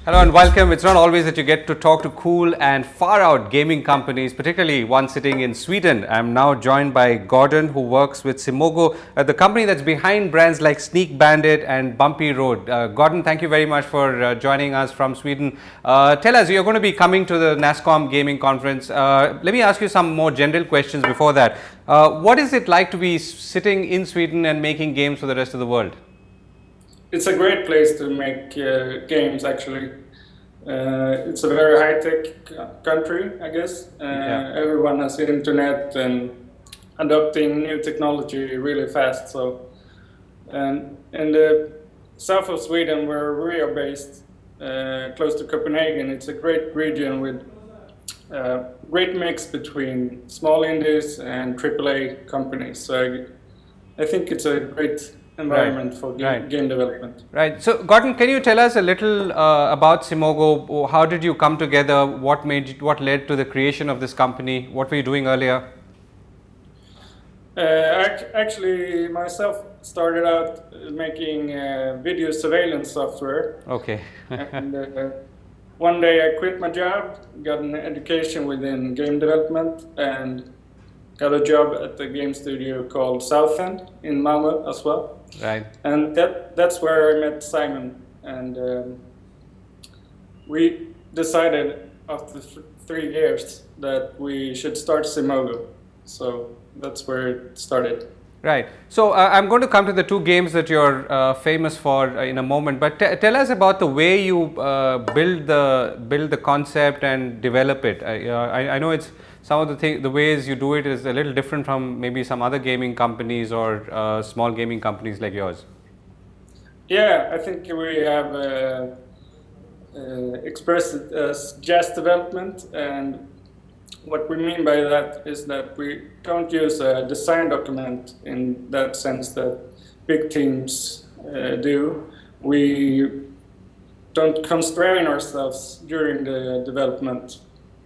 Hello and welcome. It's not always that you get to talk to cool and far out gaming companies, particularly one sitting in Sweden. I'm now joined by Gordon, who works with Simogo, the company that's behind brands like Sneak Bandit and Bumpy Road. Gordon, thank you very much for joining us from Sweden. Tell us, you're going to be coming to the NASCOM Gaming Conference. Let me ask you some more general questions before that. What is it like to be sitting in Sweden and making games for the rest of the world? It's a great place to make games, actually. It's a very high-tech country, I guess. Everyone has internet and adopting new technology really fast. So, and in the south of Sweden, where we are based, close to Copenhagen, it's a great region with great mix between small indies and AAA companies. So I think it's a great environment for game development. Right. So, Gordon, can you tell us a little about Simogo? How did you come together? What led to the creation of this company? What were you doing earlier? Actually, myself started out making video surveillance software. Okay. And one day I quit my job, got an education within game development, and got a job at the game studio called Southend in Malmö as well. Right. And that's where I met Simon, and we decided after 3 years that we should start Simogo. So that's where it started. Right. So I'm going to come to the two games that you're famous for in a moment. But tell us about the way you build the concept and develop it. I know it's some of the ways you do it is a little different from maybe some other gaming companies or small gaming companies like yours. Yeah, I think we have expressed it as just development, and what we mean by that is that we don't use a design document in that sense that big teams do. We don't constrain ourselves during the development,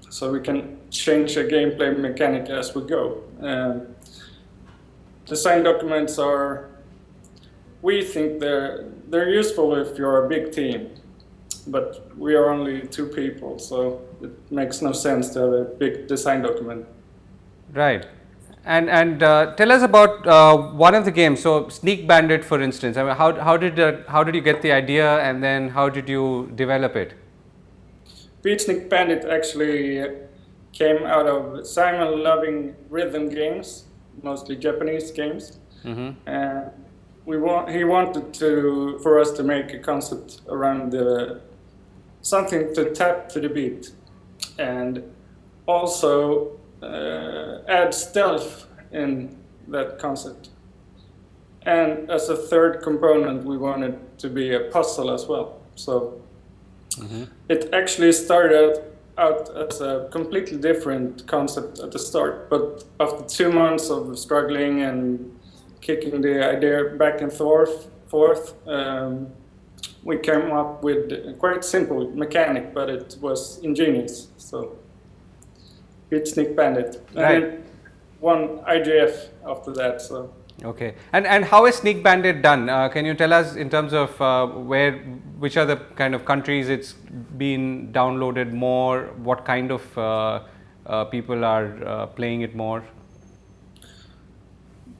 so we can change a gameplay mechanic as we go. Design documents we think they're useful if you're a big team, but we are only 2 people, so it makes no sense to have a big design document. Right. And tell us about one of the games. So Sneak Bandit, for instance. I mean, how did you get the idea, and then how did you develop it? Sneak Bandit actually came out of Simon loving rhythm games, mostly Japanese games. Mm-hmm. He wanted for us to make a concept around something to tap to the beat, and also add stealth in that concept. And as a third component, we wanted to be a puzzle as well. So it actually started out as a completely different concept at the start, but after 2 months of struggling and kicking the idea back and forth, we came up with a quite simple mechanic, but it was ingenious. So it's Sneak Bandit. Right. And won IGF after that. So. Okay. And how is Sneak Bandit done? Can you tell us in terms of which are the kind of countries it's been downloaded more? What kind of people are playing it more?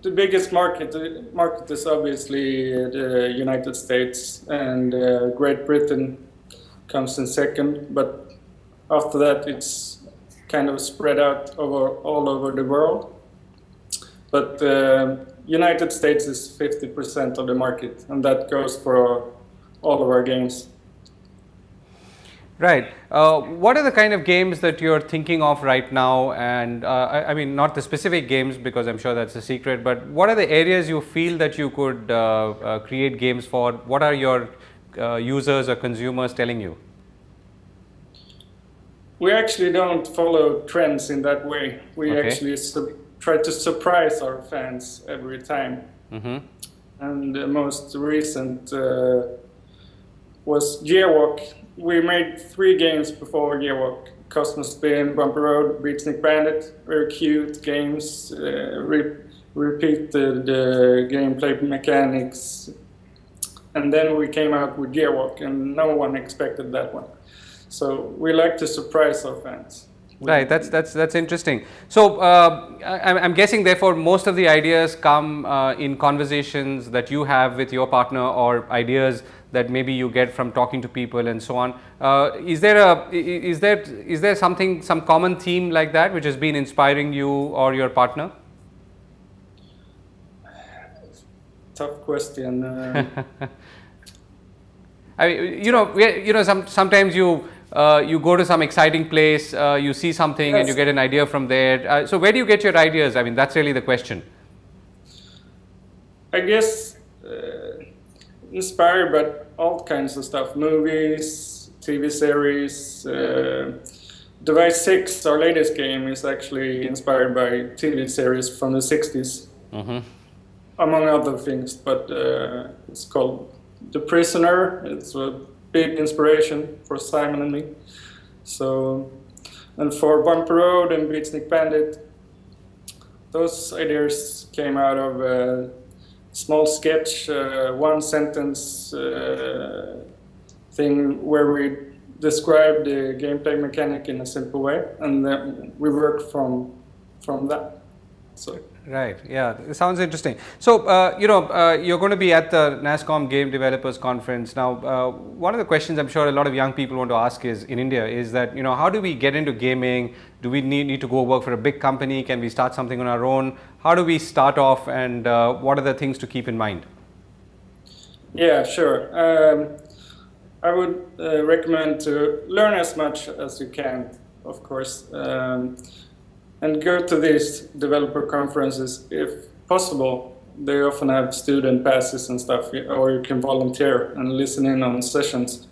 The biggest market is obviously the United States, and Great Britain comes in second. But after that, it's kind of spread out all over the world. But United States is 50% of the market, and that goes for all of our games. Right. What are the kind of games that you're thinking of right now? And I mean, not the specific games, because I'm sure that's a secret, but what are the areas you feel that you could create games for? What are your users or consumers telling you? We actually don't follow trends in that way. We actually try to surprise our fans every time. Mm-hmm. And the most recent was Gearwalk. We made 3 games before Gearwalk: Cosmos Spin, Bumpy Road, Sneak Bandit. Very cute games, repeated gameplay mechanics, and then we came out with Gearwalk, and no one expected that one. So we like to surprise our fans. Right, that's interesting. So I'm guessing, therefore, most of the ideas come in conversations that you have with your partner, or ideas that maybe you get from talking to people and so on. Is there something, some common theme like that which has been inspiring you or your partner? Tough question. I mean, sometimes you go to some exciting place, you see something, Yes. and you get an idea from there. So where do you get your ideas? I mean, that's really the question. I guess inspired by all kinds of stuff, movies, TV series. Device 6, our latest game, is actually inspired by TV series from the 60s, among other things, but it's called The Prisoner. It's a big inspiration for Simon and me. So, and for Bumper Road and Sneak Bandit, those ideas came out of a small sketch, one sentence thing where we describe the gameplay mechanic in a simple way, and then we work from that. So. Right. Yeah. It sounds interesting. So, you're going to be at the NASSCOM Game Developers Conference. Now, one of the questions I'm sure a lot of young people want to ask in India is that, how do we get into gaming? Do we need to go work for a big company? Can we start something on our own? How do we start off, and what are the things to keep in mind? Yeah, sure. I would recommend to learn as much as you can, of course. And go to these developer conferences if possible. They often have student passes and stuff, or you can volunteer and listen in on sessions,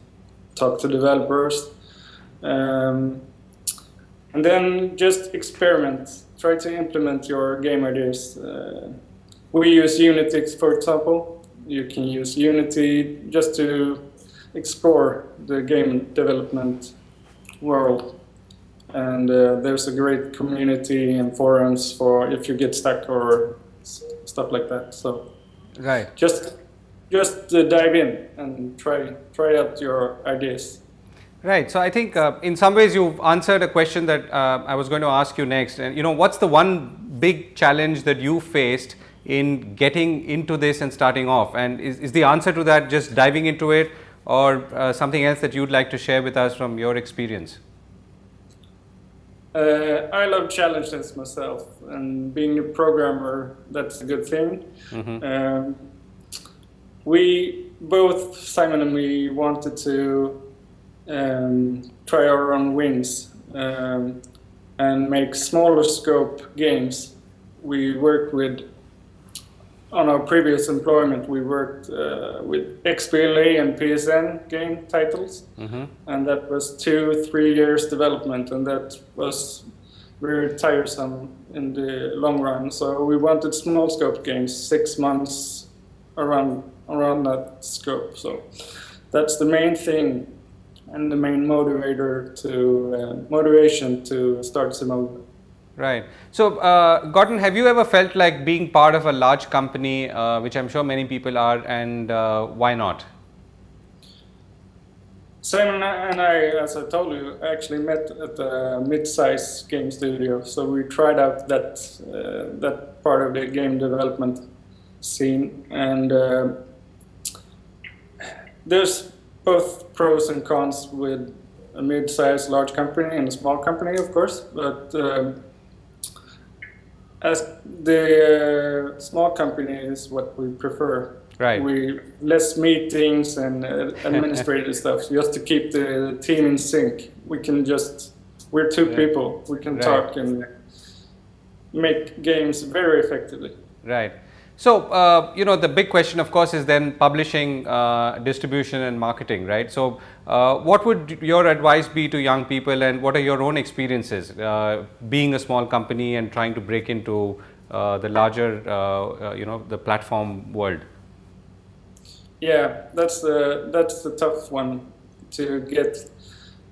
talk to developers. And then just experiment, try to implement your game ideas. We use Unity, for example. You can use Unity just to explore the game development world. And there's a great community and forums for if you get stuck or stuff like that. So, right, just dive in and try out your ideas. Right. So I think in some ways you've answered a question that I was going to ask you next. And what's the one big challenge that you faced in getting into this and starting off? And is the answer to that just diving into it, or something else that you'd like to share with us from your experience? I love challenges myself, and being a programmer, that's a good thing. We both, Simon and me, wanted to try our own wings and make smaller scope games. We worked on our previous employment, we worked with XBLA and PSN game titles, and that was 2-3 years development, and that was very tiresome in the long run. So we wanted small scope games, 6 months around that scope. So that's the main thing and the main motivation to start Simogo. Right. So, Gordon, have you ever felt like being part of a large company, which I'm sure many people are, and why not? Simon and I, as I told you, actually met at a mid-size game studio. So we tried out that part of the game development scene, and there's both pros and cons with a mid-size large company and a small company, of course, but as the small company is what we prefer. Right. We less meetings and administrative stuff just to keep the team in sync. We're two people. We can talk and make games very effectively. Right. So, the big question, of course, is then publishing, distribution and marketing, right? So, what would your advice be to young people, and what are your own experiences being a small company and trying to break into the larger, the platform world? Yeah, that's the tough one, to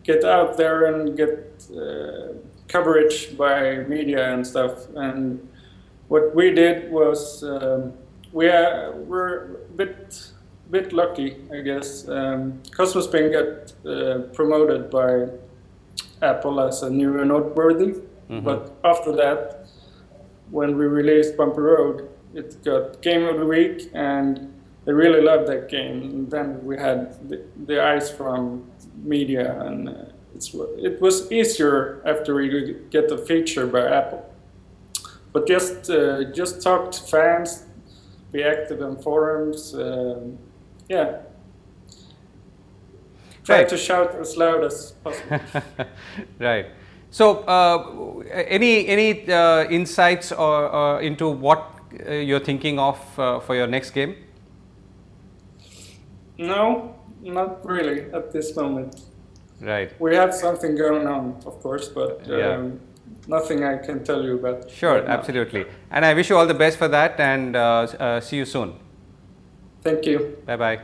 get out there and get coverage by media and stuff. And what we did was we're a bit bit lucky, I guess. Cosmos Ping got promoted by Apple as a new and noteworthy, but after that, when we released Bumpy Road, it got Game of the Week, and they really loved that game. And then we had the eyes from media, and it was easier after we get the feature by Apple. But just talk to fans, be active in forums, yeah. Try Right. to shout as loud as possible. Right. So, any insights or into what you're thinking of for your next game? No, not really at this moment. Right. We have something going on, of course, but Yeah. nothing I can tell you about. Sure, right now. absolutely. And I wish you all the best for that, and see you soon. Thank you. Bye bye.